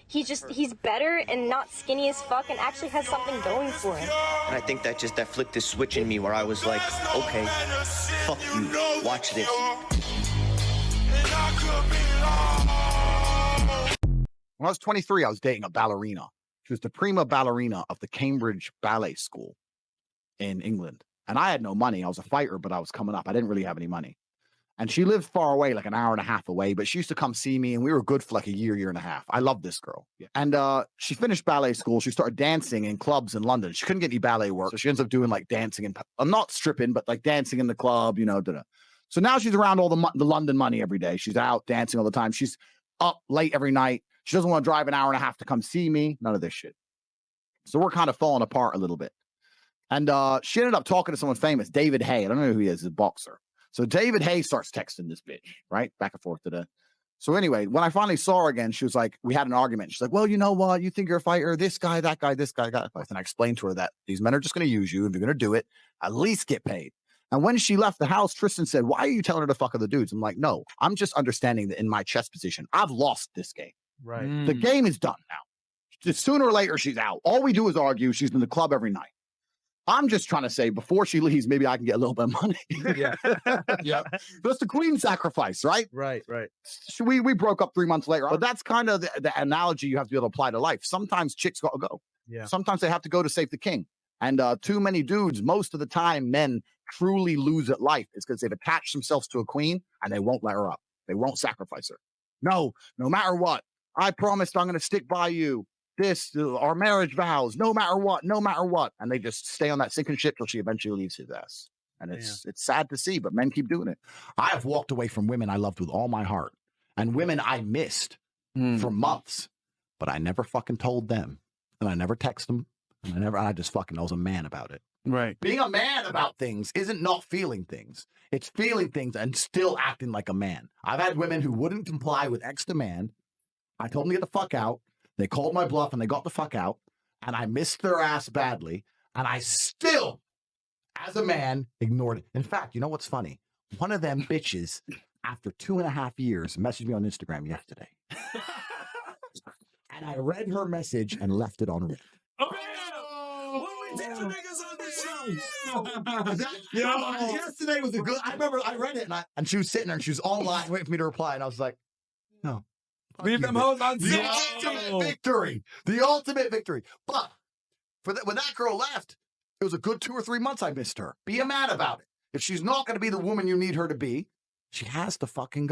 he's better and not skinny as fuck and actually has something going for him. And I think that flipped this switch in me where I was like, okay, fuck you, watch this. When I was 23, I was dating a ballerina. She was the prima ballerina of the Cambridge Ballet School in England. And I had no money. I was a fighter, but I was coming up. I didn't really have any money. And she lived far away, like an hour and a half away, but she used to come see me, and we were good for like a year and a half. I loved this girl. Yeah. And she finished ballet school. She started dancing in clubs in London. She couldn't get any ballet work, so she ends up doing like dancing and I'm not stripping, but like dancing in the club, you know. So now she's around all the London money every day. She's out dancing all the time. She's up late every night. She doesn't want to drive an hour and a half to come see me. None of this shit. So we're kind of falling apart a little bit. And she ended up talking to someone famous, David Hay. I don't know who he is, he's a boxer. So David Hay starts texting this bitch, right? Back and forth to the. So anyway, when I finally saw her again, she was like, we had an argument. She's like, well, you know what? You think you're a fighter? This guy, that guy, this guy, that guy. And I explained to her that these men are just going to use you. If you're going to do it, at least get paid. And when she left the house, Tristan said, why are you telling her to fuck other dudes? I'm like, no, I'm just understanding that in my chess position, I've lost this game. Right. The game is done now. Just sooner or later, she's out. All we do is argue. She's in the club every night. I'm just trying to say before she leaves, maybe I can get a little bit of money. Yeah. Yeah. That's the queen sacrifice, right? Right. So we broke up 3 months later. But that's kind of the analogy you have to be able to apply to life. Sometimes chicks got to go. Yeah. Sometimes they have to go to save the king. And too many dudes, most of the time, men truly lose at life. It's because they've attached themselves to a queen and they won't let her up. They won't sacrifice her. No matter what. I promised I'm going to stick by you. This, our marriage vows, no matter what. And they just stay on that sinking ship till she eventually leaves his ass. And it's sad to see, but men keep doing it. I have walked away from women I loved with all my heart and women I missed for months, but I never fucking told them and I never texted them. And I was a man about it. Right. Being a man about things isn't not feeling things. It's feeling things and still acting like a man. I've had women who wouldn't comply with X demand. I told them to get the fuck out. They called my bluff and they got the fuck out. And I missed their ass badly. And I still, as a man, ignored it. In fact, you know what's funny? One of them bitches, after 2.5 years, messaged me on Instagram yesterday. And I read her message and left it on read. What we did to niggas on this show? Yesterday was a good. I remember I read it and she was sitting there and she was online waiting for me to reply. And I was like, no. Leave them hoes on The ultimate victory. The ultimate victory. But when that girl left, it was a good 2 or 3 months I missed her. Be a man about it. If she's not going to be the woman you need her to be, she has to fucking go.